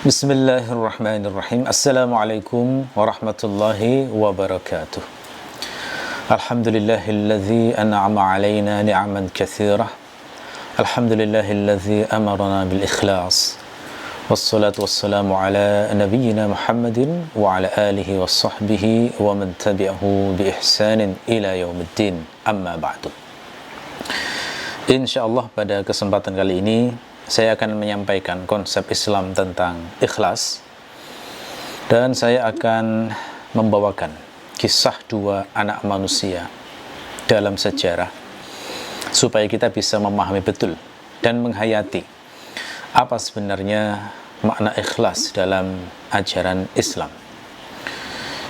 Bismillahirrahmanirrahim. Assalamualaikum warahmatullahi wabarakatuh. Alhamdulillahilladzi an'ama alaina ni'aman katsirah. Alhamdulillahilladzi amarna bil ikhlas. Wassalatu wassalamu ala nabiyyina Muhammadin wa ala alihi wassahbihi wa man tabi'ahu bi ihsanin ila yaumiddin. Amma ba'du. Insyaallah pada kesempatan kali ini saya akan menyampaikan konsep Islam tentang ikhlas, dan saya akan membawakan kisah dua anak manusia dalam sejarah supaya kita bisa memahami betul dan menghayati apa sebenarnya makna ikhlas dalam ajaran Islam.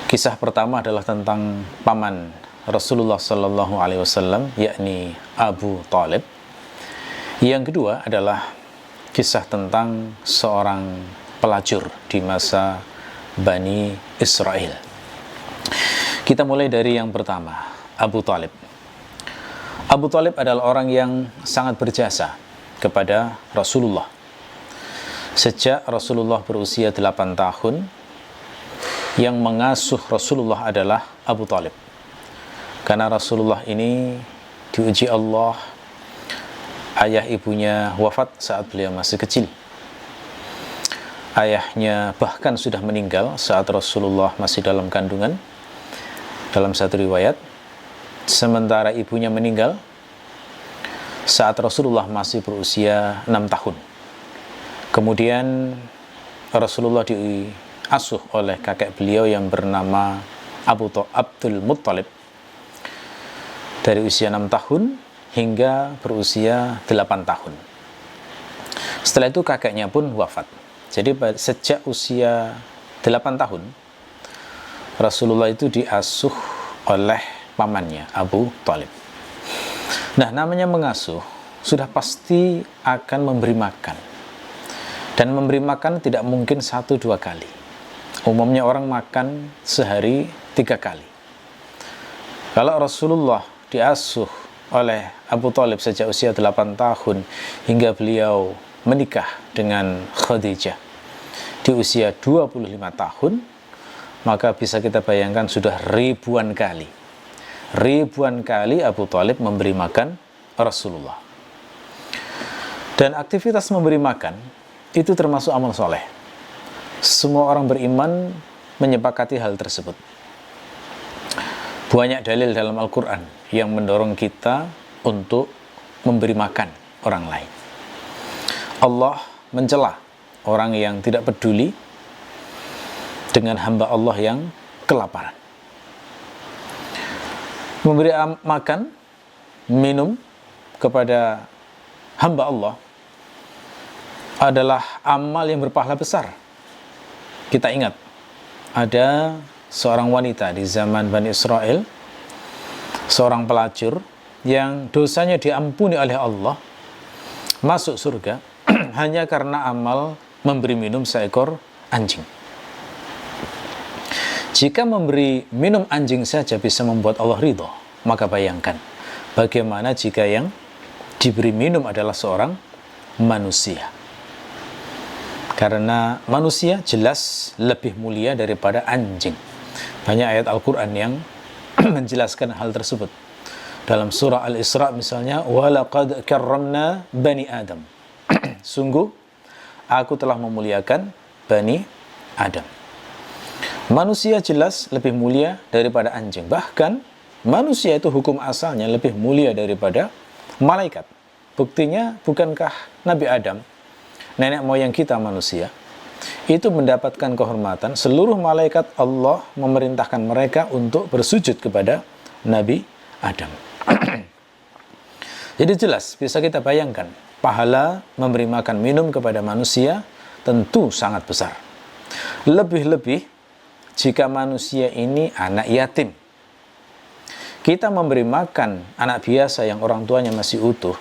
Kisah pertama adalah tentang paman Rasulullah Sallallahu Alaihi Wasallam, yakni Abu Thalib. Yang kedua adalah kisah tentang seorang pelacur di masa Bani Israel. Kita mulai dari yang pertama, Abu Thalib. Abu Thalib adalah orang yang sangat berjasa kepada Rasulullah. Sejak Rasulullah berusia 8 tahun, yang mengasuh Rasulullah adalah Abu Thalib. Karena Rasulullah ini diuji Allah, ayah ibunya wafat saat beliau masih kecil. Ayahnya bahkan sudah meninggal saat Rasulullah masih dalam kandungan, dalam satu riwayat. Sementara ibunya meninggal saat Rasulullah masih berusia 6 tahun. Kemudian Rasulullah diasuh oleh kakek beliau yang bernama Abdul Muttalib dari usia 6 tahun hingga berusia 8 tahun. Setelah itu kakeknya pun wafat. Jadi sejak usia 8 tahun Rasulullah itu diasuh oleh pamannya Abu Thalib. Nah, namanya mengasuh sudah pasti akan memberi makan. Dan memberi makan tidak mungkin 1-2 kali. Umumnya orang makan sehari 3 kali. Kalau Rasulullah diasuh oleh Abu Thalib sejak usia 8 tahun hingga beliau menikah dengan Khadijah di usia 25 tahun, maka bisa kita bayangkan sudah ribuan kali Abu Thalib memberi makan Rasulullah. Dan aktivitas memberi makan itu termasuk amal soleh. Semua orang beriman menyepakati hal tersebut. Banyak dalil dalam Al-Quran yang mendorong kita untuk memberi makan orang lain. Allah mencela orang yang tidak peduli dengan hamba Allah yang kelaparan. Memberi makan, minum kepada hamba Allah adalah amal yang berpahala besar. Kita ingat, ada seorang wanita di zaman Bani Israel, seorang pelacur yang dosanya diampuni oleh Allah, masuk surga hanya karena amal memberi minum seekor anjing. Jika memberi minum anjing saja bisa membuat Allah ridho, maka bayangkan bagaimana jika yang diberi minum adalah seorang manusia. Karena manusia jelas lebih mulia daripada anjing. Banyak ayat Al-Quran yang menjelaskan hal tersebut. Dalam surah Al-Isra misalnya, وَلَقَدْ كَرَّمْنَا بَنِي Adam. Sungguh, aku telah memuliakan Bani Adam. Manusia jelas lebih mulia daripada anjing. Bahkan, manusia itu hukum asalnya lebih mulia daripada malaikat. Buktinya, bukankah Nabi Adam, nenek moyang kita manusia, itu mendapatkan kehormatan, seluruh malaikat Allah memerintahkan mereka untuk bersujud kepada Nabi Adam. Jadi jelas bisa kita bayangkan, pahala memberi makan minum kepada manusia tentu sangat besar. Lebih-lebih jika manusia ini anak yatim. Kita memberi makan anak biasa yang orang tuanya masih utuh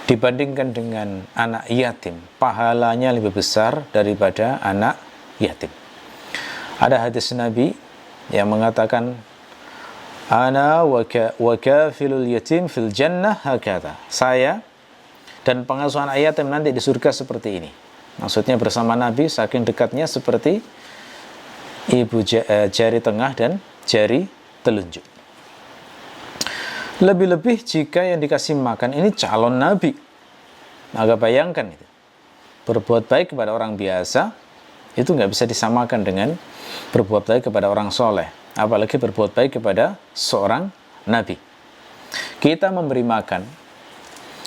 dibandingkan dengan anak yatim, pahalanya lebih besar daripada anak yatim. Ada hadis Nabi yang mengatakan, ana wa kafilul yatim fil jannah hakadha. Saya dan pengasuh anak yatim nanti di surga seperti ini. Maksudnya bersama Nabi saking dekatnya seperti jari tengah dan jari telunjuk. Lebih-lebih jika yang dikasih makan ini calon Nabi. Maka bayangkan itu. Berbuat baik kepada orang biasa itu nggak bisa disamakan dengan berbuat baik kepada orang soleh. Apalagi berbuat baik kepada seorang Nabi. Kita memberi makan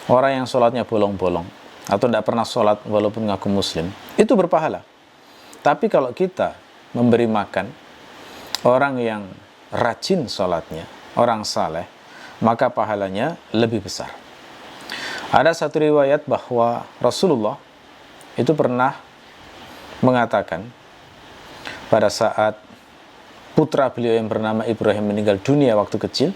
orang yang sholatnya bolong-bolong atau tidak pernah sholat walaupun ngaku muslim, itu berpahala. Tapi kalau kita memberi makan orang yang rajin sholatnya, orang saleh, maka pahalanya lebih besar. Ada satu riwayat bahwa Rasulullah itu pernah mengatakan pada saat putra beliau yang bernama Ibrahim meninggal dunia waktu kecil,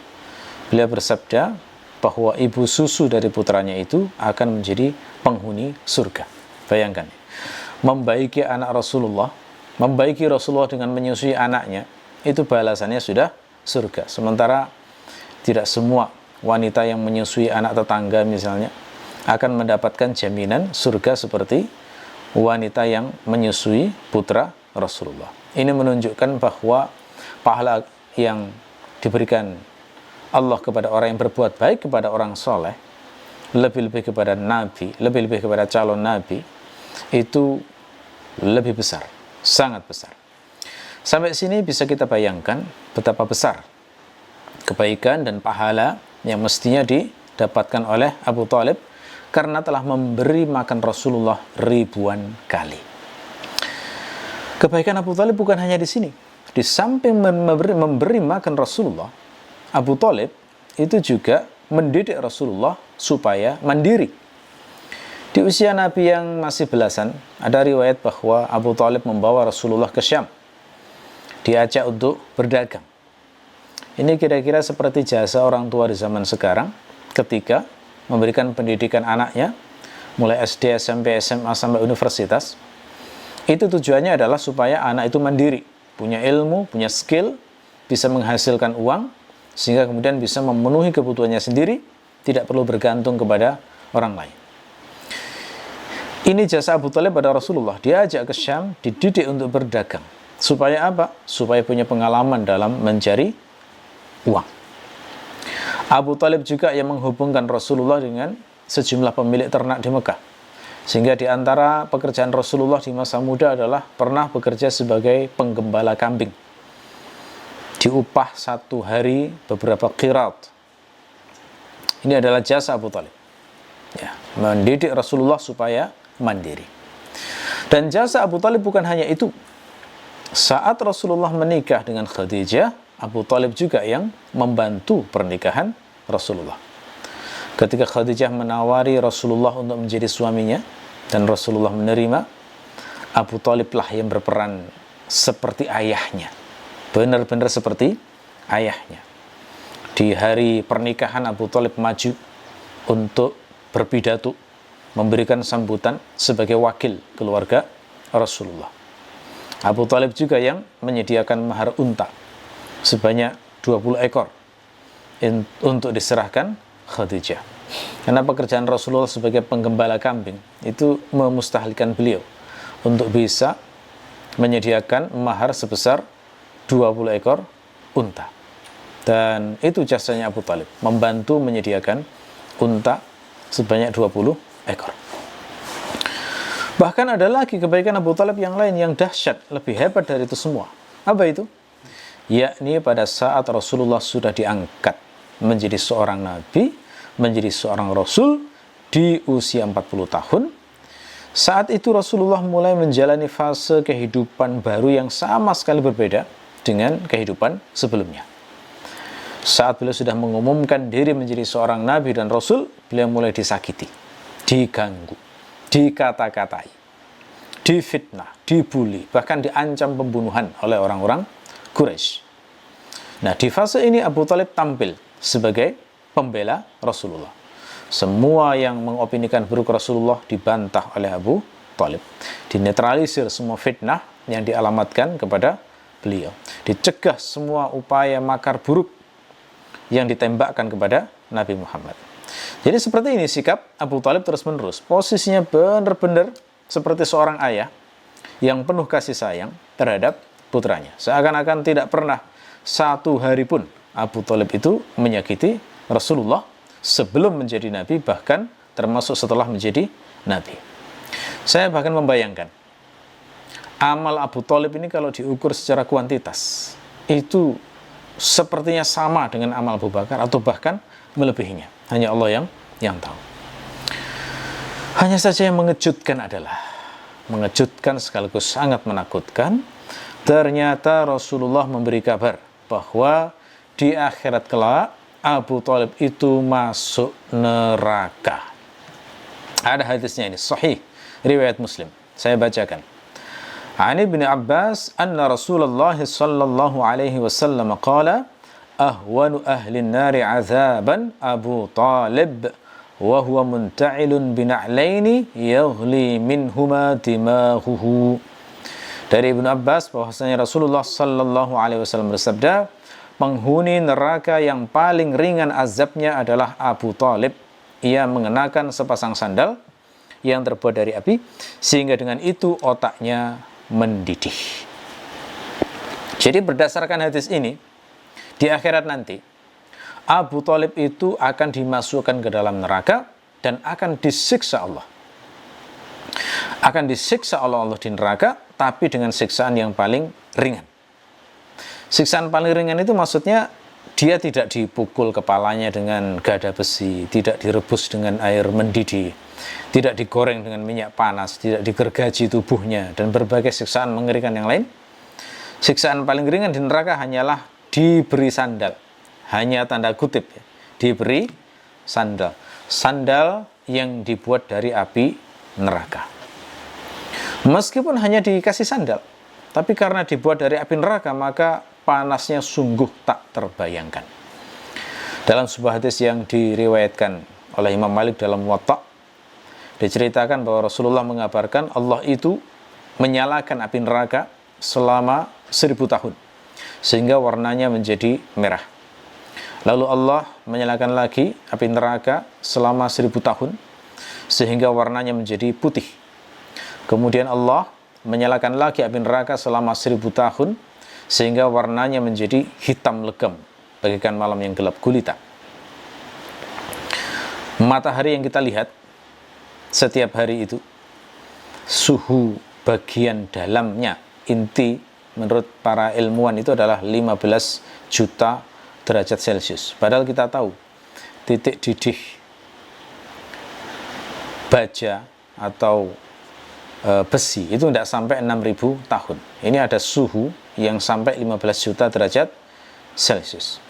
beliau bersabda bahwa ibu susu dari putranya itu akan menjadi penghuni surga. Bayangkan, membaiki anak Rasulullah, membaiki Rasulullah dengan menyusui anaknya, itu balasannya sudah surga. Sementara tidak semua wanita yang menyusui anak tetangga misalnya akan mendapatkan jaminan surga seperti wanita yang menyusui putra Rasulullah. Ini menunjukkan bahwa pahala yang diberikan Allah kepada orang yang berbuat baik kepada orang soleh, lebih-lebih kepada Nabi, lebih-lebih kepada calon Nabi, itu lebih besar, sangat besar. Sampai sini bisa kita bayangkan betapa besar kebaikan dan pahala yang mestinya didapatkan oleh Abu Thalib karena telah memberi makan Rasulullah ribuan kali. Kebaikan Abu Thalib bukan hanya di sini. Di samping memberi makan Rasulullah, Abu Thalib itu juga mendidik Rasulullah supaya mandiri. Di usia Nabi yang masih belasan, ada riwayat bahwa Abu Thalib membawa Rasulullah ke Syam. Diajak untuk berdagang. Ini kira-kira seperti jasa orang tua di zaman sekarang ketika memberikan pendidikan anaknya mulai SD, SMP, SMA sampai universitas. Itu tujuannya adalah supaya anak itu mandiri, punya ilmu, punya skill, bisa menghasilkan uang sehingga kemudian bisa memenuhi kebutuhannya sendiri, tidak perlu bergantung kepada orang lain. Ini jasa Abu Thalib pada Rasulullah. Diajak ke Syam, dididik untuk berdagang. Supaya apa? Supaya punya pengalaman dalam mencari uang. Abu Thalib juga yang menghubungkan Rasulullah dengan sejumlah pemilik ternak di Mekah. Sehingga di antara pekerjaan Rasulullah di masa muda adalah pernah bekerja sebagai penggembala kambing. Diupah satu hari beberapa qirat. Ini adalah jasa Abu Thalib. Ya, mendidik Rasulullah supaya mandiri. Dan jasa Abu Thalib bukan hanya itu. Saat Rasulullah menikah dengan Khadijah, Abu Thalib juga yang membantu pernikahan Rasulullah. Ketika Khadijah menawari Rasulullah untuk menjadi suaminya dan Rasulullah menerima, Abu Thalib lah yang berperan seperti ayahnya. Benar-benar seperti ayahnya. Di hari pernikahan Abu Thalib maju untuk berpidato, memberikan sambutan sebagai wakil keluarga Rasulullah. Abu Thalib juga yang menyediakan mahar unta sebanyak 20 ekor untuk diserahkan Khadijah. Karena pekerjaan Rasulullah sebagai penggembala kambing itu memustahilkan beliau untuk bisa menyediakan mahar sebesar 20 ekor unta. Dan itu jasanya Abu Thalib, membantu menyediakan unta sebanyak 20 ekor. Bahkan ada lagi kebaikan Abu Thalib yang lain yang dahsyat, lebih hebat dari itu semua. Apa itu? Yakni pada saat Rasulullah sudah diangkat menjadi seorang nabi, menjadi seorang rasul di usia 40 tahun. Saat itu Rasulullah mulai menjalani fase kehidupan baru yang sama sekali berbeda dengan kehidupan sebelumnya. Saat beliau sudah mengumumkan diri menjadi seorang nabi dan rasul, beliau mulai disakiti, diganggu, dikata-katai, difitnah, dibully, bahkan diancam pembunuhan oleh orang-orang Quraisy. Nah, di fase ini Abu Thalib tampil sebagai pembela Rasulullah. Semua yang mengopinikan buruk Rasulullah dibantah oleh Abu Thalib. Dinetralisir semua fitnah yang dialamatkan kepada beliau. Dicegah semua upaya makar buruk yang ditembakkan kepada Nabi Muhammad. Jadi seperti ini sikap Abu Thalib terus-menerus. Posisinya benar-benar seperti seorang ayah yang penuh kasih sayang terhadap putranya. Seakan-akan tidak pernah satu hari pun Abu Thalib itu menyakiti Rasulullah sebelum menjadi nabi, bahkan termasuk setelah menjadi nabi. Saya bahkan membayangkan amal Abu Thalib ini kalau diukur secara kuantitas itu sepertinya sama dengan amal Abu Bakar atau bahkan melebihinya. Hanya Allah yang tahu. Hanya saja yang mengejutkan adalah, mengejutkan sekaligus sangat menakutkan, ternyata Rasulullah memberi kabar bahwa di akhirat kelak Abu Thalib itu masuk neraka. Ada hadisnya ini, sahih, riwayat Muslim. Saya bacakan. Ani bin Abbas anna Rasulullah sallallahu alaihi wasallam qala ahwanu ahli an-nari 'adzaban Abu Thalib wa huwa munta'ilun bina'laini yaghli minhuma dimahuhu. Dari Ibnu Abbas bahwasanya Rasulullah sallallahu alaihi wasallam bersabda, penghuni neraka yang paling ringan azabnya adalah Abu Thalib. Ia mengenakan sepasang sandal yang terbuat dari api, sehingga dengan itu otaknya mendidih. Jadi berdasarkan hadis ini, di akhirat nanti Abu Thalib itu akan dimasukkan ke dalam neraka dan akan disiksa Allah. Akan disiksa Allah di neraka, tapi dengan siksaan yang paling ringan. Siksaan paling ringan itu maksudnya dia tidak dipukul kepalanya dengan gada besi, tidak direbus dengan air mendidih, tidak digoreng dengan minyak panas, tidak digergaji tubuhnya, dan berbagai siksaan mengerikan yang lain. Siksaan paling ringan di neraka hanyalah diberi sandal. Hanya tanda kutip ya, diberi sandal. Sandal yang dibuat dari api neraka. Meskipun hanya dikasih sandal, tapi karena dibuat dari api neraka, maka panasnya sungguh tak terbayangkan. Dalam sebuah hadis yang diriwayatkan oleh Imam Malik dalam Muwatta, diceritakan bahwa Rasulullah mengabarkan Allah itu menyalakan api neraka selama 1000 tahun, sehingga warnanya menjadi merah. Lalu Allah menyalakan lagi api neraka selama 1000 tahun, sehingga warnanya menjadi putih. Kemudian Allah menyalakan lagi api neraka selama 1000 tahun, sehingga warnanya menjadi hitam legam, bagaikan malam yang gelap gulita. Matahari yang kita lihat setiap hari itu, suhu bagian dalamnya, inti menurut para ilmuwan itu adalah 15 juta derajat Celcius. Padahal kita tahu titik didih baja atau besi itu tidak sampai 6000 tahun. Ini ada suhu yang sampai 15 juta derajat Celcius.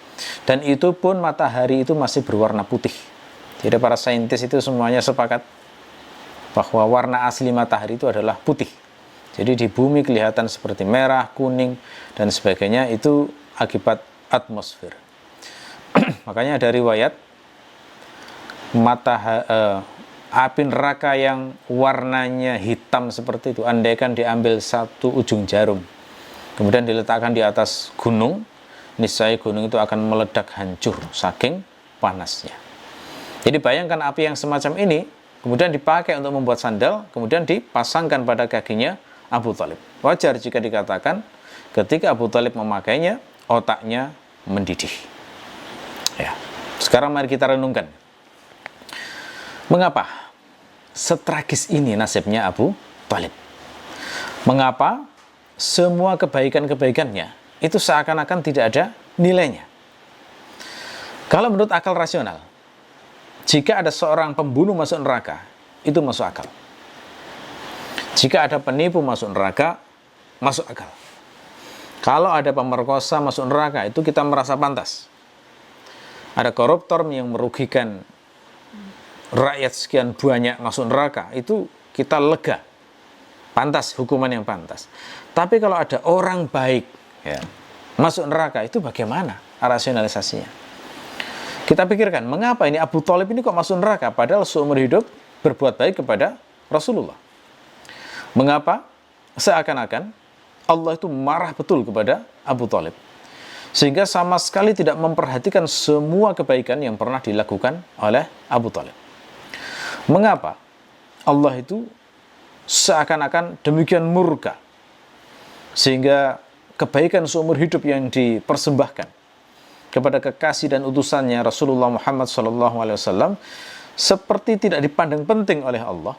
Dan itu pun matahari itu masih berwarna putih. Jadi para saintis itu semuanya sepakat bahwa warna asli matahari itu adalah putih. Jadi di bumi kelihatan seperti merah, kuning, dan sebagainya, itu akibat atmosfer. Makanya ada riwayat api neraka yang warnanya hitam seperti itu, andaikan diambil satu ujung jarum, kemudian diletakkan di atas gunung, niscaya gunung itu akan meledak hancur saking panasnya. Jadi bayangkan api yang semacam ini kemudian dipakai untuk membuat sandal, kemudian dipasangkan pada kakinya Abu Thalib. Wajar jika dikatakan ketika Abu Thalib memakainya, otaknya mendidih. Ya. Sekarang mari kita renungkan. Mengapa setragis ini nasibnya Abu Thalib? Mengapa semua kebaikan-kebaikannya itu seakan-akan tidak ada nilainya? Kalau menurut akal rasional, jika ada seorang pembunuh masuk neraka, itu masuk akal. Jika ada penipu masuk neraka, masuk akal. Kalau ada pemerkosa masuk neraka, itu kita merasa pantas. Ada koruptor yang merugikan rakyat sekian banyak masuk neraka, itu kita lega. Pantas, hukuman yang pantas. Tapi kalau ada orang baik ya, masuk neraka, itu bagaimana rasionalisasinya? Kita pikirkan, mengapa ini Abu Thalib ini kok masuk neraka, padahal seumur hidup berbuat baik kepada Rasulullah? Mengapa seakan-akan Allah itu marah betul kepada Abu Thalib, sehingga sama sekali tidak memperhatikan semua kebaikan yang pernah dilakukan oleh Abu Thalib? Mengapa Allah itu seakan-akan demikian murka, sehingga kebaikan seumur hidup yang dipersembahkan kepada kekasih dan utusannya Rasulullah Muhammad SAW seperti tidak dipandang penting oleh Allah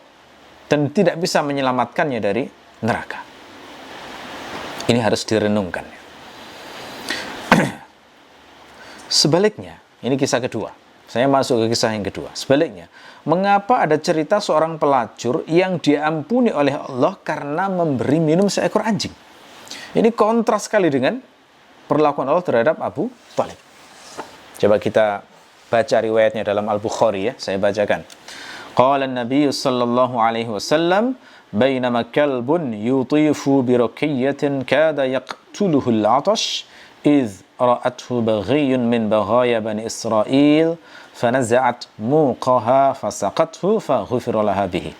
dan tidak bisa menyelamatkannya dari neraka. Ini harus direnungkan. Sebaliknya, ini kisah kedua. Saya masuk ke kisah yang kedua. Sebaliknya, mengapa ada cerita seorang pelacur yang diampuni oleh Allah karena memberi minum seekor anjing? Ini kontras sekali dengan perlakuan Allah terhadap Abu Thalib. Coba kita baca riwayatnya dalam Al-Bukhari ya, saya bacakan. Qala an-nabiy sallallahu alaihi wasallam, bainama kalbun yutifu bi raqiyatin kada yaqtuluhu al-'atash idh ra'athu baghiyyun min baghaya bani Israil fanaza'at muqaha fasaqathu faghufira laha bihi.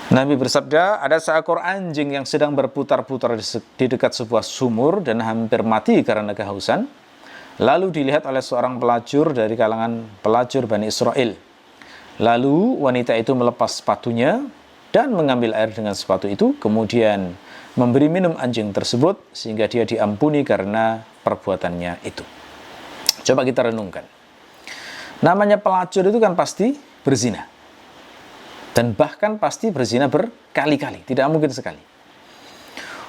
Nabi bersabda, ada seekor anjing yang sedang berputar-putar di dekat sebuah sumur dan hampir mati karena kehausan. Lalu dilihat oleh seorang pelacur dari kalangan pelacur Bani Israel. Lalu wanita itu melepas sepatunya dan mengambil air dengan sepatu itu, kemudian memberi minum anjing tersebut sehingga dia diampuni karena perbuatannya itu. Coba kita renungkan. Namanya pelacur itu kan pasti berzina. Dan bahkan pasti berzina berkali-kali, tidak mungkin sekali.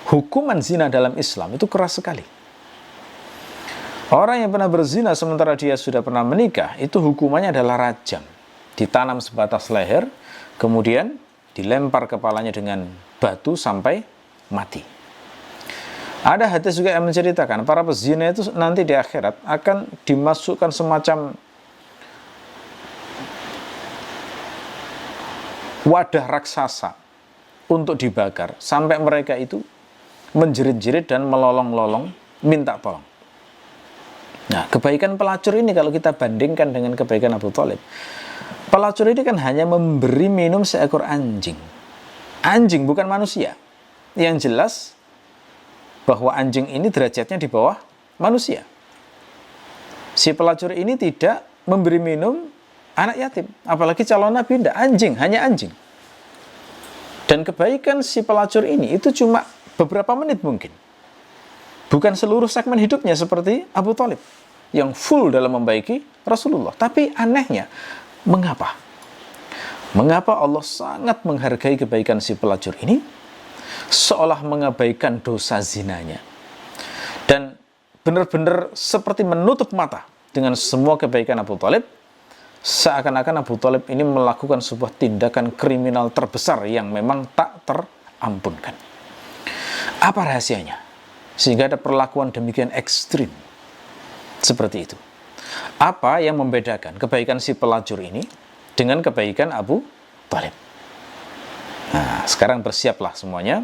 Hukuman zina dalam Islam itu keras sekali. Orang yang pernah berzina sementara dia sudah pernah menikah, itu hukumannya adalah rajam. Ditanam sebatas leher, kemudian dilempar kepalanya dengan batu sampai mati. Ada hadis juga yang menceritakan, para pezina itu nanti di akhirat akan dimasukkan semacam wadah raksasa untuk dibakar sampai mereka itu menjerit-jerit dan melolong-lolong minta tolong. Nah, kebaikan pelacur ini kalau kita bandingkan dengan kebaikan Abu Thalib, pelacur ini kan hanya memberi minum seekor anjing. Anjing bukan manusia. Yang jelas bahwa anjing ini derajatnya di bawah manusia. Si pelacur ini tidak memberi minum anak yatim, apalagi calon nabi, tidak. Anjing, hanya anjing. Dan kebaikan si pelacur ini itu cuma beberapa menit mungkin. Bukan seluruh segmen hidupnya seperti Abu Thalib yang full dalam membaiki Rasulullah. Tapi anehnya, mengapa? Mengapa Allah sangat menghargai kebaikan si pelacur ini, seolah mengabaikan dosa zinanya, dan benar-benar seperti menutup mata dengan semua kebaikan Abu Thalib. Seakan-akan Abu Thalib ini melakukan sebuah tindakan kriminal terbesar yang memang tak terampunkan. Apa rahasianya? Sehingga ada perlakuan demikian ekstrim seperti itu. Apa yang membedakan kebaikan si pelacur ini dengan kebaikan Abu Thalib? Nah, sekarang bersiaplah semuanya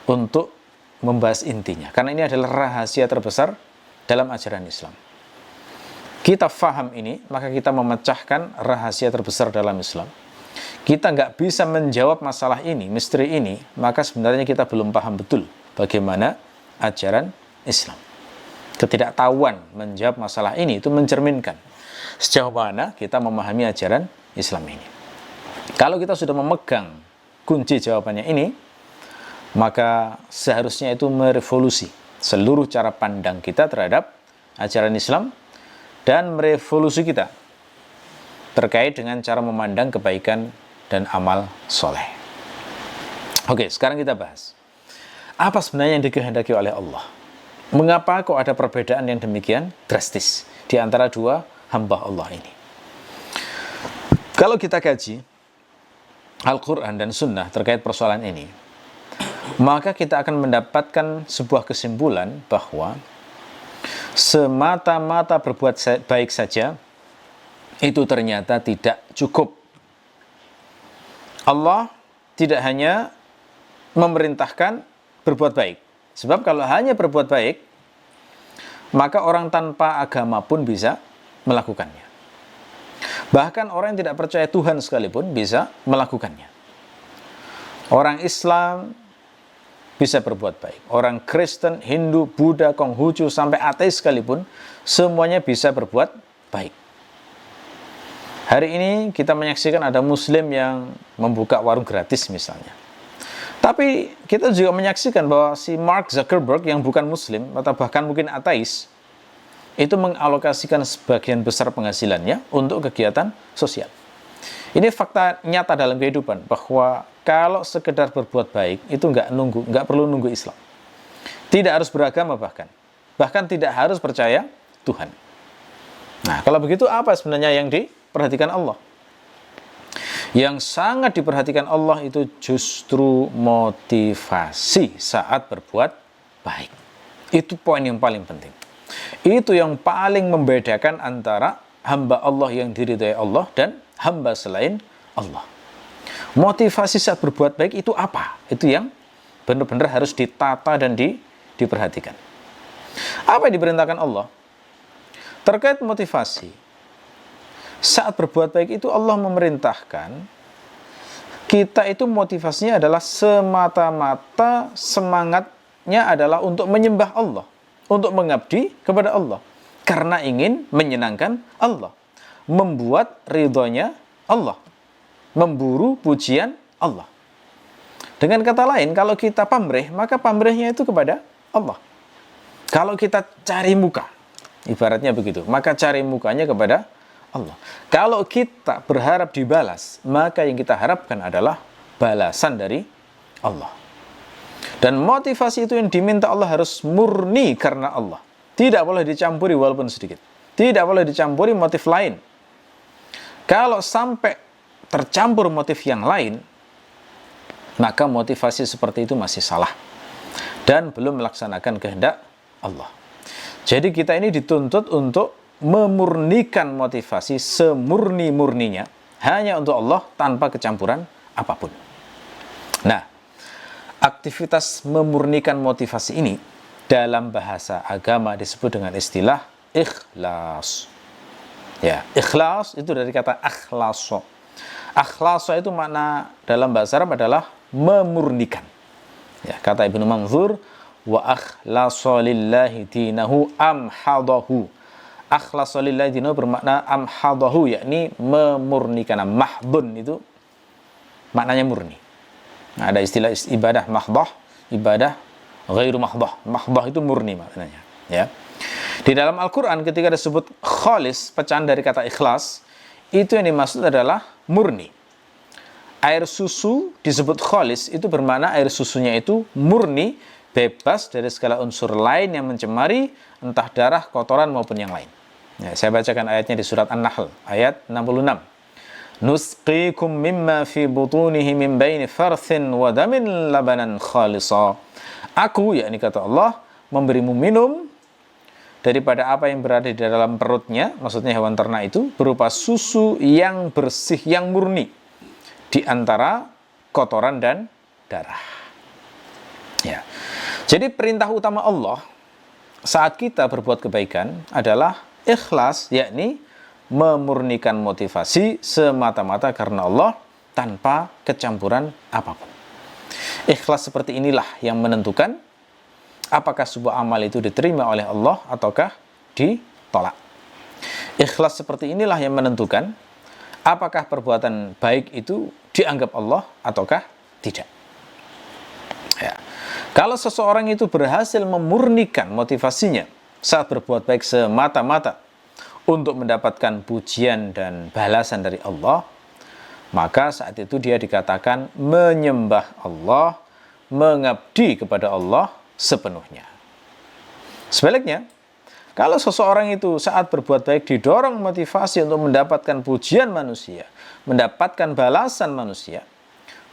untuk membahas intinya. Karena ini adalah rahasia terbesar dalam ajaran Islam. Kita faham ini, maka kita memecahkan rahasia terbesar dalam Islam. Kita nggak bisa menjawab masalah ini, misteri ini, maka sebenarnya kita belum paham betul bagaimana ajaran Islam. Ketidaktahuan menjawab masalah ini itu mencerminkan sejauh mana kita memahami ajaran Islam ini. Kalau kita sudah memegang kunci jawabannya ini, maka seharusnya itu merevolusi seluruh cara pandang kita terhadap ajaran Islam dan merevolusi kita terkait dengan cara memandang kebaikan dan amal soleh. Oke, sekarang kita bahas. Apa sebenarnya yang dikehendaki oleh Allah? Mengapa kok ada perbedaan yang demikian drastis di antara dua hamba Allah ini? Kalau kita kaji Al-Quran dan Sunnah terkait persoalan ini, maka kita akan mendapatkan sebuah kesimpulan bahwa semata-mata berbuat baik saja itu ternyata tidak cukup. Allah tidak hanya memerintahkan berbuat baik. Sebab kalau hanya berbuat baik, maka orang tanpa agama pun bisa melakukannya. Bahkan orang yang tidak percaya Tuhan sekalipun bisa melakukannya. Orang Islam bisa berbuat baik. Orang Kristen, Hindu, Buddha, Konghucu, sampai ateis sekalipun, semuanya bisa berbuat baik. Hari ini kita menyaksikan ada muslim yang membuka warung gratis misalnya. Tapi kita juga menyaksikan bahwa si Mark Zuckerberg yang bukan muslim atau bahkan mungkin ateis itu mengalokasikan sebagian besar penghasilannya untuk kegiatan sosial. Ini fakta nyata dalam kehidupan bahwa kalau sekedar berbuat baik itu nggak perlu nunggu Islam. Tidak harus beragama bahkan tidak harus percaya Tuhan. Nah, kalau begitu apa sebenarnya yang diperhatikan Allah? Yang sangat diperhatikan Allah itu justru motivasi saat berbuat baik. Itu poin yang paling penting. Itu yang paling membedakan antara hamba Allah yang diridhai Allah dan hamba selain Allah. Motivasi saat berbuat baik itu apa? Itu yang benar-benar harus ditata dan diperhatikan. Apa yang diperintahkan Allah? Terkait motivasi saat berbuat baik itu Allah memerintahkan kita itu motivasinya adalah semata-mata semangatnya adalah untuk menyembah Allah, untuk mengabdi kepada Allah, karena ingin menyenangkan Allah, membuat ridhonya Allah, memburu pujian Allah. Dengan kata lain, kalau kita pamrih, maka pamrihnya itu kepada Allah. Kalau kita cari muka, ibaratnya begitu, maka cari mukanya kepada Allah. Kalau kita berharap dibalas, maka yang kita harapkan adalah balasan dari Allah. Dan motivasi itu yang diminta Allah harus murni karena Allah. Tidak boleh dicampuri walaupun sedikit. Tidak boleh dicampuri motif lain. Kalau sampai tercampur motif yang lain, maka motivasi seperti itu masih salah dan belum melaksanakan kehendak Allah. Jadi kita ini dituntut untuk memurnikan motivasi semurni-murninya hanya untuk Allah tanpa kecampuran apapun. Nah, aktivitas memurnikan motivasi ini dalam bahasa agama disebut dengan istilah ikhlas. Ya, ikhlas itu dari kata akhlaso. Akhlaso itu makna dalam bahasa Arab adalah memurnikan. Ya, kata Ibnu Manzur, wa akhlaso lillahi dinahu amhadahu. Akhlasa lillahi dinahu bermakna amhadahu, yakni memurnikan. Mahdun itu maknanya murni. Nah, ada istilah ibadah mahdah, ibadah ghairu mahdah. Mahdah itu murni maknanya, ya. Di dalam Al-Qur'an ketika disebut khalis, pecahan dari kata ikhlas, itu yang dimaksud adalah murni. Air susu disebut khalis itu bermakna air susunya itu murni, bebas dari segala unsur lain yang mencemari, entah darah, kotoran maupun yang lain. Ya, saya bacakan ayatnya di surat An-Nahl ayat 66. Nusqikum mimma fi butunihi min baini farthin wa damin labanan khalisa. Aku, yakni kata Allah, memberimu minum daripada apa yang berada di dalam perutnya, maksudnya hewan ternak itu, berupa susu yang bersih, yang murni, di antara kotoran dan darah. Ya. Jadi perintah utama Allah saat kita berbuat kebaikan adalah ikhlas, yakni memurnikan motivasi semata-mata karena Allah tanpa kecampuran apapun. Ikhlas seperti inilah yang menentukan apakah sebuah amal itu diterima oleh Allah ataukah ditolak. Ikhlas seperti inilah yang menentukan apakah perbuatan baik itu dianggap Allah ataukah tidak. Ya. Kalau seseorang itu berhasil memurnikan motivasinya saat berbuat baik semata-mata untuk mendapatkan pujian dan balasan dari Allah, maka saat itu dia dikatakan menyembah Allah, mengabdi kepada Allah sepenuhnya. Sebaliknya, kalau seseorang itu saat berbuat baik didorong motivasi untuk mendapatkan pujian manusia, mendapatkan balasan manusia,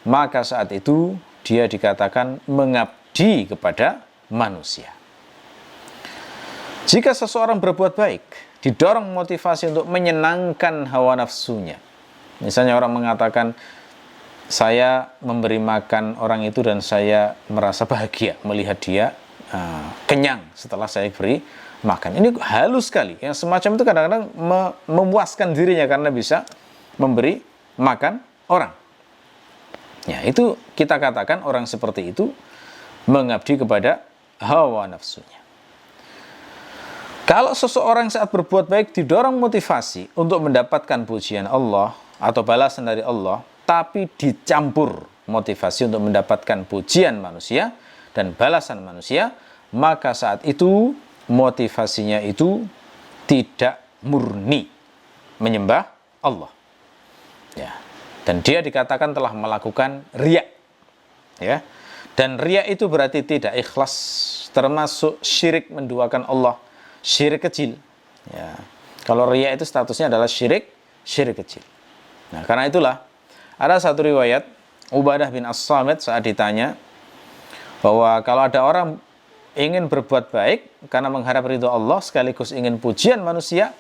maka saat itu dia dikatakan mengabdi kepada manusia. Jika seseorang berbuat baik, didorong motivasi untuk menyenangkan hawa nafsunya. Misalnya orang mengatakan, saya memberi makan orang itu dan saya merasa bahagia melihat dia kenyang setelah saya beri makan. Ini halus sekali. Yang semacam itu kadang-kadang memuaskan dirinya karena bisa memberi makan orang. Ya, itu kita katakan orang seperti itu mengabdi kepada hawa nafsunya. Kalau seseorang saat berbuat baik didorong motivasi untuk mendapatkan pujian Allah atau balasan dari Allah, tapi dicampur motivasi untuk mendapatkan pujian manusia dan balasan manusia, maka saat itu motivasinya itu tidak murni menyembah Allah. Ya. Dan dia dikatakan telah melakukan riya. Ya. Dan riya itu berarti tidak ikhlas, termasuk syirik menduakan Allah, syirik kecil. Ya. Kalau riya itu statusnya adalah syirik kecil. Nah, karena itulah ada satu riwayat Ubadah bin As-Samit saat ditanya bahwa kalau ada orang ingin berbuat baik karena mengharap ridho Allah sekaligus ingin pujian manusia,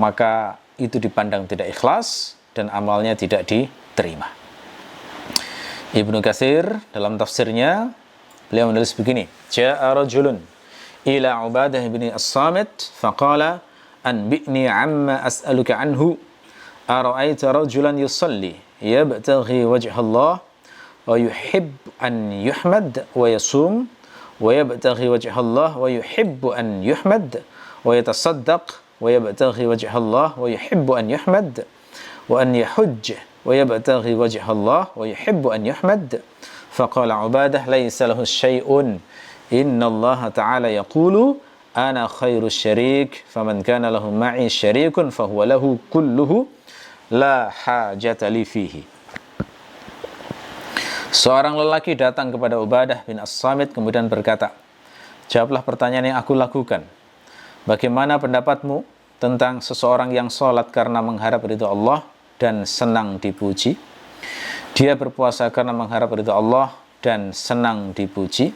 maka itu dipandang tidak ikhlas dan amalnya tidak diterima. Ibnu Katsir dalam tafsirnya beliau menulis begini, Ja'a rajulun ila Ubadah bin As-Samit faqala anbi'ni amma as'aluka anhu ara'aita rajulan yusalli yabtaghi wajha Allah wa yuhibbu an yuhmad wa yasum wa yabtaghi wajha Allah wa yuhibbu an yuhmad wa yatasaddaq wa yabtaghi wajha Allah wa yuhibbu an yuhmad wa an yahujj wa yabtaghi wajha Allah wa yuhibbu an yuhmad. Faqala Ubadah laysa lahu syai'un inna Allah ta'ala yaqulu ana khairu syarik faman kana lahu ma'i syarikun fahuwa lahu kulluhu la hajata li fihi. Seorang lelaki datang kepada Ubadah bin As-Samit kemudian berkata, jawablah pertanyaan yang aku lakukan. Bagaimana pendapatmu tentang seseorang yang sholat karena mengharap ridha Allah dan senang dipuji? Dia berpuasa karena mengharap ridha Allah dan senang dipuji.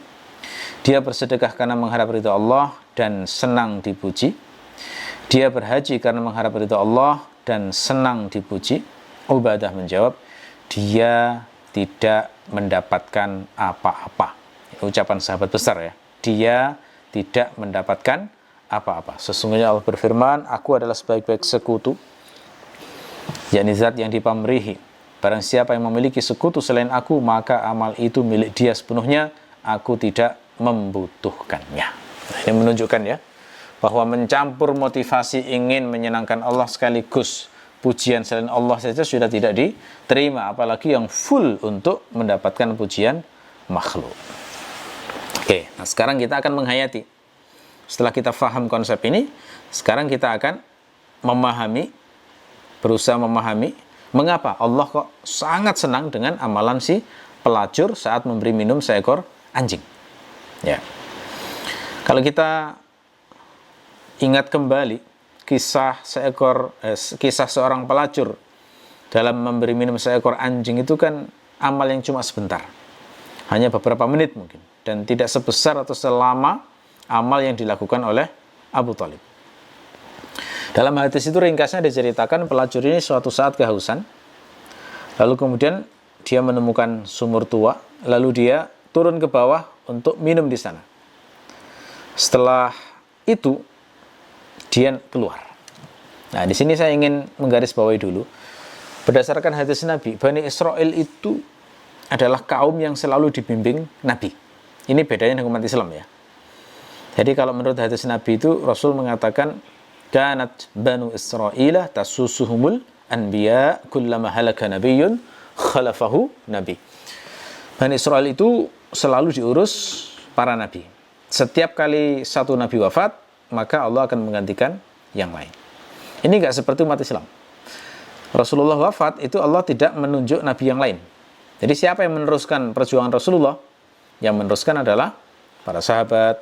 Dia bersedekah karena mengharap ridha Allah dan senang dipuji. Dia berhaji karena mengharap ridha Allah dan senang dipuji. Ubadah menjawab, dia tidak mendapatkan apa-apa. Ucapan sahabat besar ya. Dia tidak mendapatkan apa-apa. Sesungguhnya Allah berfirman, aku adalah sebaik-baik sekutu, yakni zat yang dipamrihi. Barang siapa yang memiliki sekutu selain aku, maka amal itu milik dia sepenuhnya. Aku tidak membutuhkannya. Nah, ini menunjukkan ya, bahwa mencampur motivasi ingin menyenangkan Allah sekaligus pujian selain Allah saja sudah tidak diterima, apalagi yang full untuk mendapatkan pujian makhluk. Oke, nah sekarang kita akan menghayati. Setelah kita faham konsep ini, sekarang kita akan berusaha memahami mengapa Allah kok sangat senang dengan amalan si pelacur saat memberi minum seekor anjing. Ya. Kalau kita ingat kembali kisah seorang pelacur dalam memberi minum seekor anjing, itu kan amal yang cuma sebentar, hanya beberapa menit mungkin, dan tidak sebesar atau selama amal yang dilakukan oleh Abu Thalib. Dalam hadis itu ringkasnya diceritakan pelacur ini suatu saat kehausan, lalu kemudian dia menemukan sumur tua, lalu dia turun ke bawah untuk minum di sana. Setelah itu dia keluar. Nah, di sini saya ingin menggarisbawahi dulu. Berdasarkan hadis Nabi, Bani Israel itu adalah kaum yang selalu dibimbing Nabi. Ini bedanya dengan umat Islam ya. Jadi kalau menurut hadis Nabi itu, Rasul mengatakan, kanat Banu Israila tasusuhumul anbiya kullama halaka nabiyyun khalafahu nabi. Bani Israel itu selalu diurus para nabi. Setiap kali satu nabi wafat, maka Allah akan menggantikan yang lain. Ini enggak seperti umat Islam. Rasulullah wafat, itu Allah tidak menunjuk nabi yang lain. Jadi siapa yang meneruskan perjuangan Rasulullah? Yang meneruskan adalah para sahabat,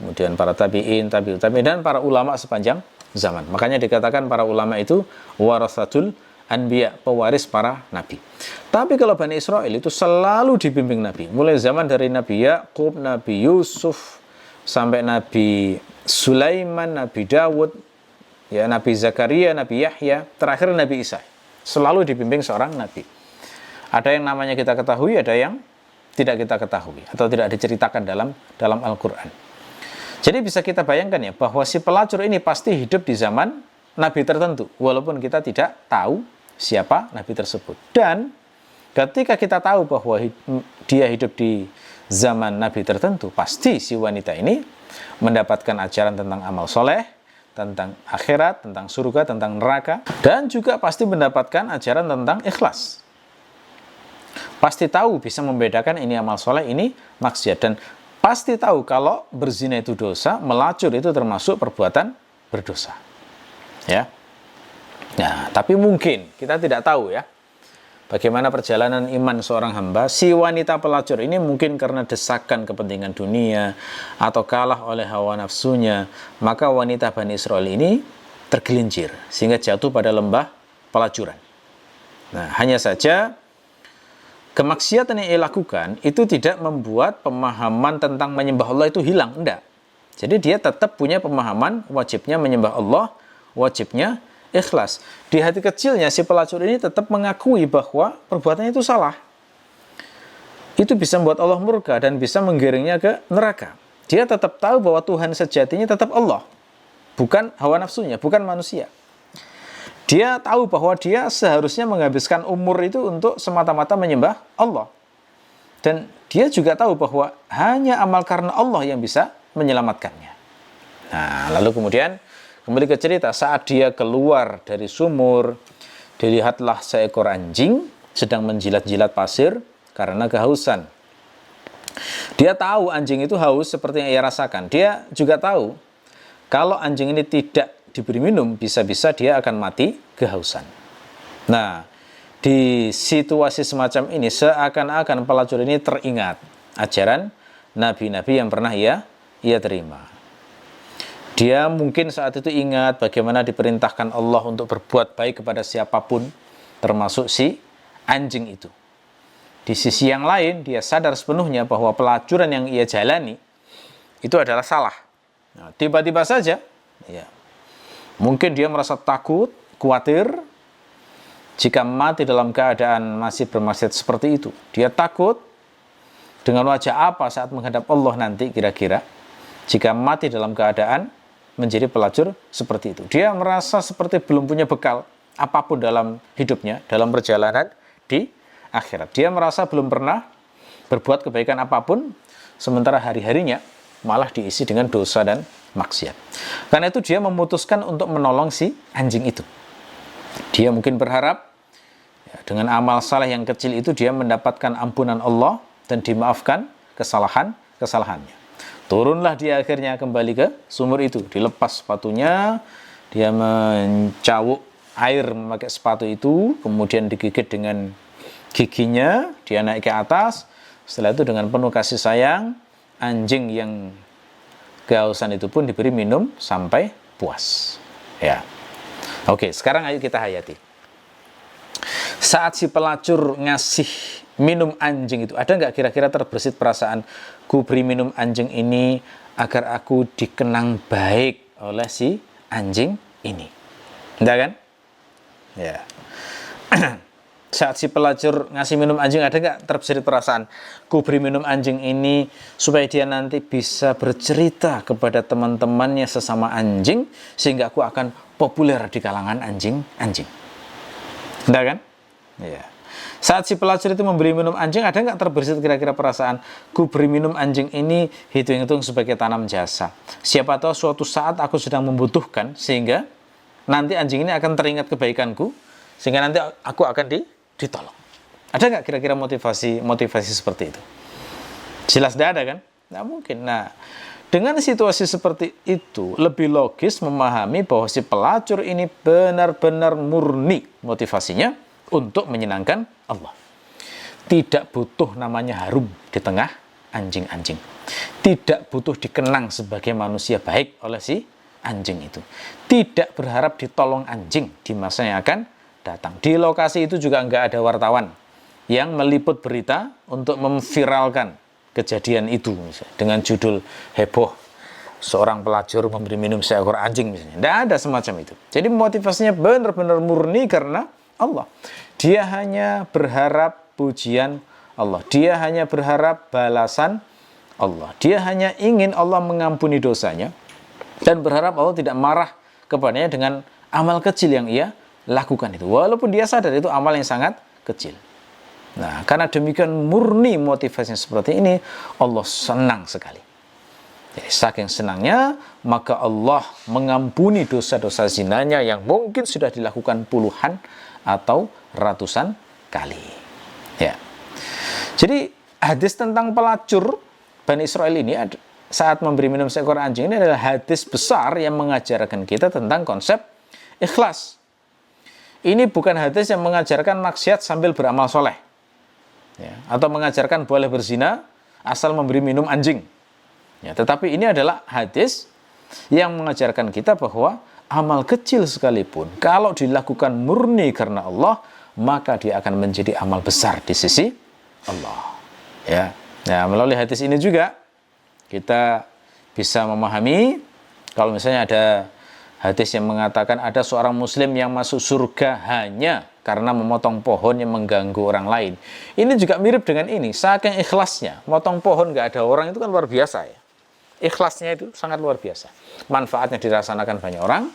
kemudian para tabi'in, tabi'ut tabi'in, dan para ulama sepanjang zaman. Makanya dikatakan para ulama itu warasatul anbiya, pewaris para nabi. Tapi kalau Bani Israel itu selalu dibimbing nabi. Mulai zaman dari Nabi Yakub, Nabi Yusuf, sampai Nabi Sulaiman, Nabi Dawud, ya, Nabi Zakaria, Nabi Yahya, terakhir Nabi Isa. Selalu dibimbing seorang nabi. Ada yang namanya kita ketahui, ada yang tidak kita ketahui atau tidak diceritakan dalam Al-Qur'an. Jadi bisa kita bayangkan ya, bahwa si pelacur ini pasti hidup di zaman nabi tertentu, walaupun kita tidak tahu siapa nabi tersebut. Dan ketika kita tahu bahwa dia hidup di zaman Nabi tertentu, pasti si wanita ini mendapatkan ajaran tentang amal soleh, tentang akhirat, tentang surga, tentang neraka, dan juga pasti mendapatkan ajaran tentang ikhlas. Pasti tahu bisa membedakan ini amal soleh, ini maksiat, dan pasti tahu kalau berzina itu dosa, melacur itu termasuk perbuatan berdosa. Ya. Nah, tapi mungkin kita tidak tahu ya bagaimana perjalanan iman seorang hamba. Si wanita pelacur ini mungkin karena desakan kepentingan dunia atau kalah oleh hawa nafsunya, maka wanita Bani Israel ini tergelincir sehingga jatuh pada lembah pelacuran. Nah, hanya saja kemaksiatan yang ia lakukan itu tidak membuat pemahaman tentang menyembah Allah itu hilang, enggak. Jadi dia tetap punya pemahaman wajibnya menyembah Allah, wajibnya ikhlas. Di hati kecilnya si pelacur ini tetap mengakui bahwa perbuatannya itu salah. Itu bisa membuat Allah murka dan bisa menggiringnya ke neraka. Dia tetap tahu bahwa Tuhan sejatinya tetap Allah, bukan hawa nafsunya, bukan manusia. Dia tahu bahwa dia seharusnya menghabiskan umur itu untuk semata-mata menyembah Allah. Dan dia juga tahu bahwa hanya amal karena Allah yang bisa menyelamatkannya. Nah, lalu kemudian kembali ke cerita, saat dia keluar dari sumur, dilihatlah seekor anjing sedang menjilat-jilat pasir karena kehausan. Dia tahu anjing itu haus seperti yang ia rasakan. Dia juga tahu kalau anjing ini tidak diberi minum, bisa-bisa dia akan mati kehausan. Nah, di situasi semacam ini, seakan-akan pelacur ini teringat ajaran nabi-nabi yang pernah ia terima. Dia mungkin saat itu ingat bagaimana diperintahkan Allah untuk berbuat baik kepada siapapun, termasuk si anjing itu. Di sisi yang lain, dia sadar sepenuhnya bahwa pelacuran yang ia jalani itu adalah salah. Nah, tiba-tiba saja, ya, mungkin dia merasa takut, khawatir, jika mati dalam keadaan masih bermaksiat seperti itu. Dia takut dengan wajah apa saat menghadap Allah nanti kira-kira, jika mati dalam keadaan menjadi pelacur seperti itu. Dia merasa seperti belum punya bekal apapun dalam hidupnya, dalam perjalanan di akhirat. Dia merasa belum pernah berbuat kebaikan apapun, sementara hari-harinya malah diisi dengan dosa dan maksiat. Karena itu dia memutuskan untuk menolong si anjing itu. Dia mungkin berharap ya, dengan amal saleh yang kecil itu dia mendapatkan ampunan Allah dan dimaafkan kesalahannya. Turunlah dia akhirnya kembali ke sumur itu, dilepas sepatunya, dia mencawuk air memakai sepatu itu, kemudian digigit dengan giginya, dia naik ke atas. Setelah itu dengan penuh kasih sayang, anjing yang kehausan itu pun diberi minum sampai puas. Ya. Oke, sekarang ayo kita hayati. Saat si pelacur ngasih minum anjing itu, ada nggak kira-kira terbersit perasaan, ku beri minum anjing ini agar aku dikenang baik oleh si anjing ini? Enggak kan? Ya. Saat si pelacur ngasih minum anjing, ada nggak terbersit perasaan, ku beri minum anjing ini supaya dia nanti bisa bercerita kepada teman-temannya sesama anjing, sehingga aku akan populer di kalangan anjing-anjing? Enggak kan? Ya. Saat si pelacur itu memberi minum anjing, ada nggak terbersit kira-kira perasaan, ku beri minum anjing ini hitung-hitung sebagai tanam jasa. Siapa tahu suatu saat aku sedang membutuhkan, sehingga nanti anjing ini akan teringat kebaikanku, sehingga nanti aku akan ditolong. Ada nggak kira-kira motivasi seperti itu? Jelas tidak ada kan? Nggak mungkin. Nah, dengan situasi seperti itu, lebih logis memahami bahwa si pelacur ini benar-benar murni motivasinya untuk menyenangkan Allah. Tidak butuh namanya harum di tengah anjing-anjing. Tidak butuh dikenang sebagai manusia baik oleh si anjing itu. Tidak berharap ditolong anjing di masa yang akan datang. Di lokasi itu juga nggak ada wartawan yang meliput berita untuk memviralkan kejadian itu, misalnya, dengan judul heboh seorang pelacur memberi minum seekor anjing misalnya. Tidak ada semacam itu. Jadi motivasinya benar-benar murni karena Allah. Dia hanya berharap pujian Allah. Dia hanya berharap balasan Allah. Dia hanya ingin Allah mengampuni dosanya dan berharap Allah tidak marah kepadanya dengan amal kecil yang ia lakukan itu. Walaupun dia sadar itu amal yang sangat kecil. Nah, karena demikian murni motivasinya seperti ini, Allah senang sekali. Jadi, saking senangnya, maka Allah mengampuni dosa-dosa zinanya yang mungkin sudah dilakukan puluhan atau ratusan kali. Ya. Jadi, hadis tentang pelacur Bani Israel ini saat memberi minum seekor anjing ini adalah hadis besar yang mengajarkan kita tentang konsep ikhlas. Ini bukan hadis yang mengajarkan maksiat sambil beramal soleh. Ya, atau mengajarkan boleh berzina asal memberi minum anjing. Ya, tetapi ini adalah hadis yang mengajarkan kita bahwa amal kecil sekalipun kalau dilakukan murni karena Allah, maka dia akan menjadi amal besar di sisi Allah. Ya. Nah, melalui hadis ini juga kita bisa memahami kalau misalnya ada hadis yang mengatakan ada seorang muslim yang masuk surga hanya karena memotong pohon yang mengganggu orang lain. Ini juga mirip dengan ini. Saking ikhlasnya, motong pohon nggak ada orang itu kan luar biasa ya. Ikhlasnya itu sangat luar biasa. Manfaatnya dirasakan banyak orang,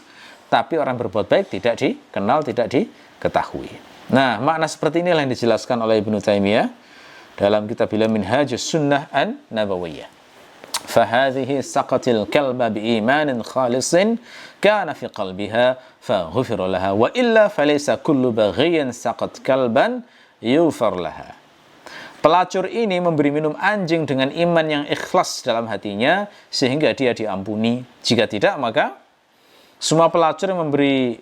tapi orang berbuat baik tidak dikenal, tidak diketahui. Nah, makna seperti inilah yang dijelaskan oleh Ibnu Taimiyah dalam kitab Minhajus Sunnah An-Nabawiyah. فهذه سقط الكلب بإيمان خالص كان في قلبها فغفر لها وإلا فليس كل بغي سقط كلبا يغفر لها. Pelacur ini memberi minum anjing dengan iman yang ikhlas dalam hatinya sehingga dia diampuni. Jika tidak maka semua pelacur yang memberi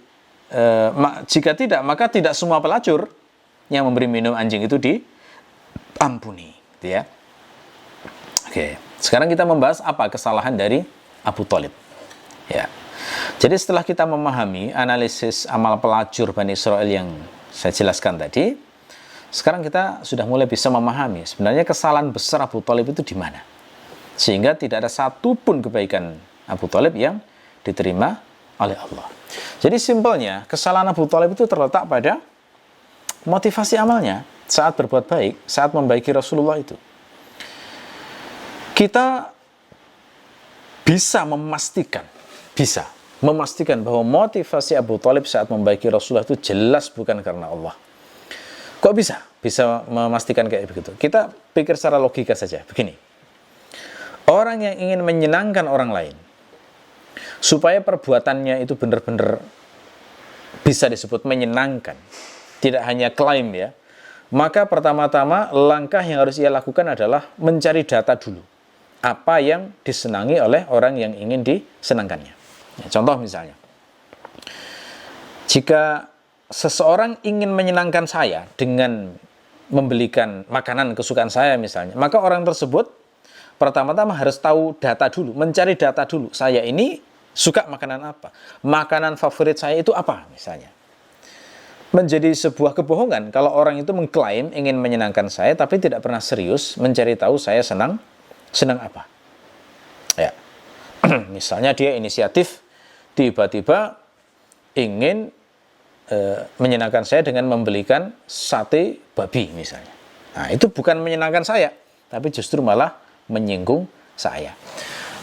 jika tidak maka tidak semua pelacur yang memberi minum anjing itu diampuni, gitu ya. Oke. Sekarang kita membahas apa kesalahan dari Abu Thalib. Ya. Jadi setelah kita memahami analisis amal pelacur Bani Israel yang saya jelaskan tadi, sekarang kita sudah mulai bisa memahami sebenarnya kesalahan besar Abu Thalib itu di mana. Sehingga tidak ada satupun kebaikan Abu Thalib yang diterima oleh Allah. Jadi simpelnya, kesalahan Abu Thalib itu terletak pada motivasi amalnya saat berbuat baik, saat membaiki Rasulullah itu. Kita bisa memastikan bahwa motivasi Abu Thalib saat membaiki Rasulullah itu jelas bukan karena Allah. Kok bisa memastikan kayak begitu? Kita pikir secara logika saja, begini. Orang yang ingin menyenangkan orang lain, supaya perbuatannya itu benar-benar bisa disebut menyenangkan, tidak hanya klaim ya, maka pertama-tama langkah yang harus ia lakukan adalah mencari data dulu. Apa yang disenangi oleh orang yang ingin disenangkannya. Ya, contoh misalnya, jika seseorang ingin menyenangkan saya dengan membelikan makanan kesukaan saya misalnya, maka orang tersebut pertama-tama harus tahu data dulu, mencari data dulu. Saya ini suka makanan apa? Makanan favorit saya itu apa misalnya? Menjadi sebuah kebohongan kalau orang itu mengklaim ingin menyenangkan saya tapi tidak pernah serius mencari tahu saya senang apa. Ya. Misalnya dia inisiatif tiba-tiba ingin menyenangkan saya dengan membelikan sate babi misalnya. Nah, itu bukan menyenangkan saya, tapi justru malah menyinggung saya.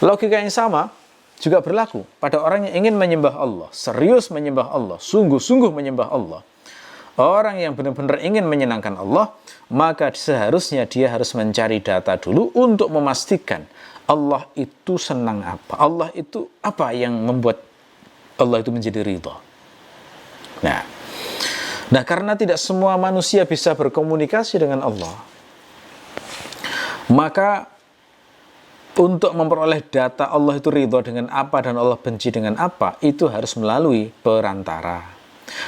Logika yang sama juga berlaku pada orang yang ingin menyembah Allah, serius menyembah Allah, sungguh-sungguh menyembah Allah. Orang yang benar-benar ingin menyenangkan Allah, maka seharusnya dia harus mencari data dulu untuk memastikan Allah itu senang apa. Allah itu apa yang membuat Allah itu menjadi ridha. Nah, karena tidak semua manusia bisa berkomunikasi dengan Allah, maka untuk memperoleh data Allah itu ridha dengan apa dan Allah benci dengan apa, itu harus melalui perantara.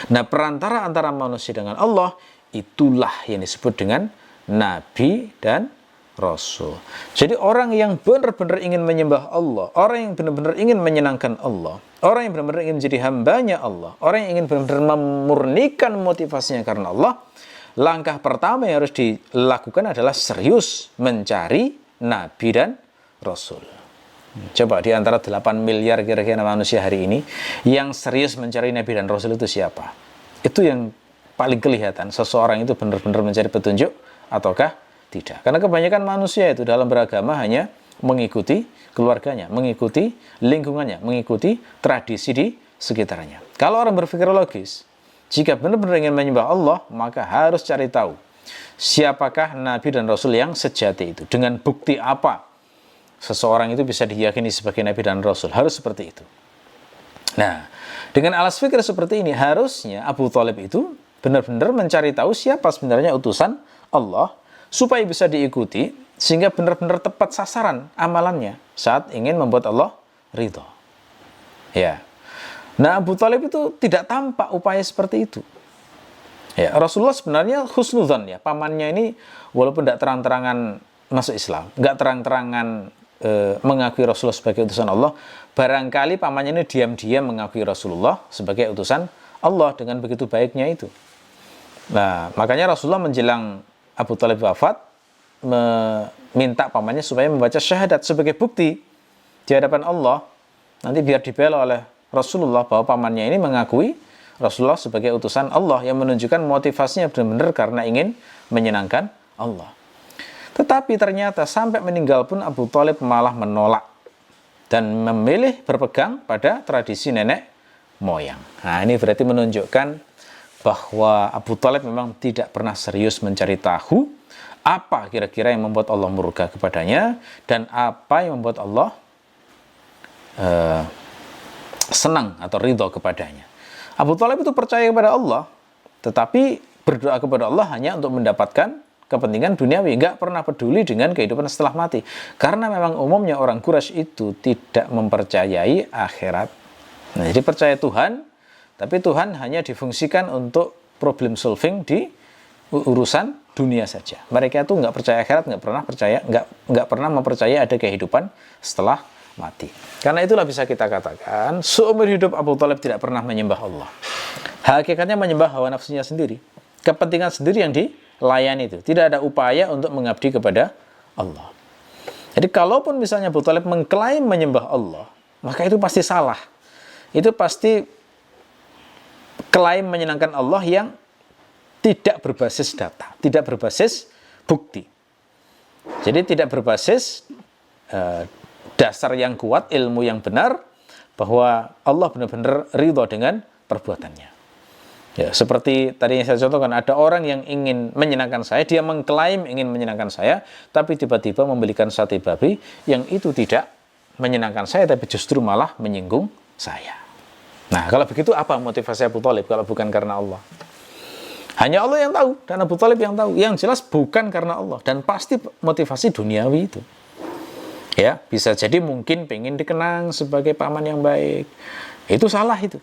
Nah, perantara antara manusia dengan Allah itulah yang disebut dengan Nabi dan Rasul. Jadi orang yang benar-benar ingin menyembah Allah, orang yang benar-benar ingin menyenangkan Allah, orang yang benar-benar ingin menjadi hambanya Allah, orang yang ingin benar-benar memurnikan motivasinya karena Allah, langkah pertama yang harus dilakukan adalah serius mencari Nabi dan Rasul. Coba di antara 8 miliar kira-kira manusia hari ini, yang serius mencari Nabi dan Rasul itu siapa? Itu yang paling kelihatan seseorang itu benar-benar mencari petunjuk ataukah tidak. Karena kebanyakan manusia itu dalam beragama hanya mengikuti keluarganya, mengikuti lingkungannya, mengikuti tradisi di sekitarnya. Kalau orang berpikir logis, jika benar-benar ingin menyembah Allah, maka harus cari tahu siapakah Nabi dan Rasul yang sejati itu. Dengan bukti apa seseorang itu bisa diyakini sebagai Nabi dan Rasul. Harus seperti itu. Nah, dengan alas fikir seperti ini, harusnya Abu Thalib itu benar-benar mencari tahu siapa sebenarnya utusan Allah, supaya bisa diikuti, sehingga benar-benar tepat sasaran amalannya saat ingin membuat Allah ridho. Ya. Nah, Abu Thalib itu tidak tampak upaya seperti itu. Ya, Rasulullah sebenarnya husnudzan ya, pamannya ini walaupun tidak terang-terangan masuk Islam, nggak terang-terangan mengakui Rasulullah sebagai utusan Allah, barangkali pamannya ini diam-diam mengakui Rasulullah sebagai utusan Allah dengan begitu baiknya itu. Nah, makanya Rasulullah menjelang Abu Thalib wafat meminta pamannya supaya membaca syahadat sebagai bukti di hadapan Allah, nanti biar dibela oleh Rasulullah bahwa pamannya ini mengakui Rasulullah sebagai utusan Allah, yang menunjukkan motivasinya benar-benar karena ingin menyenangkan Allah. Tetapi ternyata sampai meninggal pun Abu Thalib malah menolak dan memilih berpegang pada tradisi nenek moyang. Nah, ini berarti menunjukkan bahwa Abu Thalib memang tidak pernah serius mencari tahu apa kira-kira yang membuat Allah murka kepadanya dan apa yang membuat Allah senang atau ridho kepadanya. Abu Thalib itu percaya kepada Allah, tetapi berdoa kepada Allah hanya untuk mendapatkan kepentingan duniawi, nggak pernah peduli dengan kehidupan setelah mati. Karena memang umumnya orang Quraisy itu tidak mempercayai akhirat. Nah, jadi percaya Tuhan, tapi Tuhan hanya difungsikan untuk problem solving di urusan dunia saja. Mereka itu nggak percaya akhirat, nggak pernah mempercayai ada kehidupan setelah mati. Karena itulah bisa kita katakan seumur hidup Abu Thalib tidak pernah menyembah Allah. Hakikatnya menyembah hawa nafsunya sendiri, kepentingan sendiri yang dilayani itu. Tidak ada upaya untuk mengabdi kepada Allah. Jadi kalaupun misalnya Abu Thalib mengklaim menyembah Allah, maka itu pasti salah. Itu pasti klaim menyenangkan Allah yang tidak berbasis data, tidak berbasis bukti. Jadi tidak berbasis dasar yang kuat, ilmu yang benar, bahwa Allah benar-benar ridho dengan perbuatannya. Ya, seperti tadi yang saya contohkan, ada orang yang ingin menyenangkan saya, dia mengklaim ingin menyenangkan saya, tapi tiba-tiba membelikan sate babi yang itu tidak menyenangkan saya, tapi justru malah menyinggung saya. Nah, kalau begitu apa motivasi Abu Thalib kalau bukan karena Allah? Hanya Allah yang tahu, dan Abu Thalib yang tahu. Yang jelas bukan karena Allah, dan pasti motivasi duniawi itu. Ya, bisa jadi mungkin pengen dikenang sebagai paman yang baik. Itu salah itu.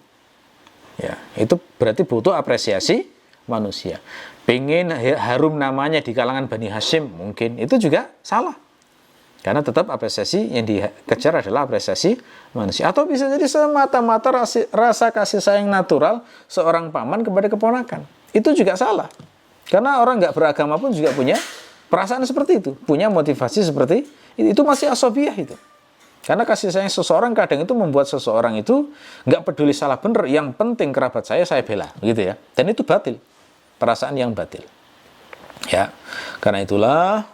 Ya, itu berarti butuh apresiasi manusia. Pengen harum namanya di kalangan Bani Hashim, mungkin itu juga salah. Karena tetap apresiasi yang dikejar adalah apresiasi manusia. Atau bisa jadi semata-mata rasa kasih sayang natural seorang paman kepada keponakan. Itu juga salah. Karena orang nggak beragama pun juga punya perasaan seperti itu, punya motivasi seperti itu masih asobiah itu. Karena kasih sayang seseorang kadang itu membuat seseorang itu nggak peduli salah benar, yang penting kerabat saya bela, gitu ya. Dan itu batil, perasaan yang batil. Ya, karena itulah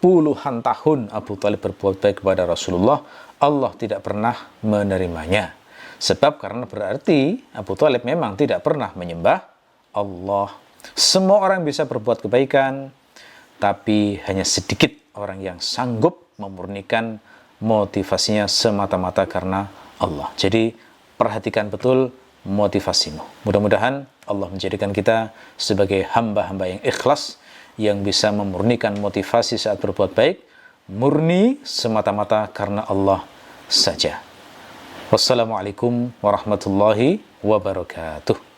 puluhan tahun Abu Thalib berbuat baik kepada Rasulullah, Allah tidak pernah menerimanya. Sebab karena berarti Abu Thalib memang tidak pernah menyembah Allah. Semua orang bisa berbuat kebaikan, tapi hanya sedikit orang yang sanggup memurnikan motivasinya semata-mata karena Allah. Jadi perhatikan betul motivasimu. Mudah-mudahan Allah menjadikan kita sebagai hamba-hamba yang ikhlas, yang bisa memurnikan motivasi saat berbuat baik, murni semata-mata karena Allah saja. Wassalamualaikum warahmatullahi wabarakatuh.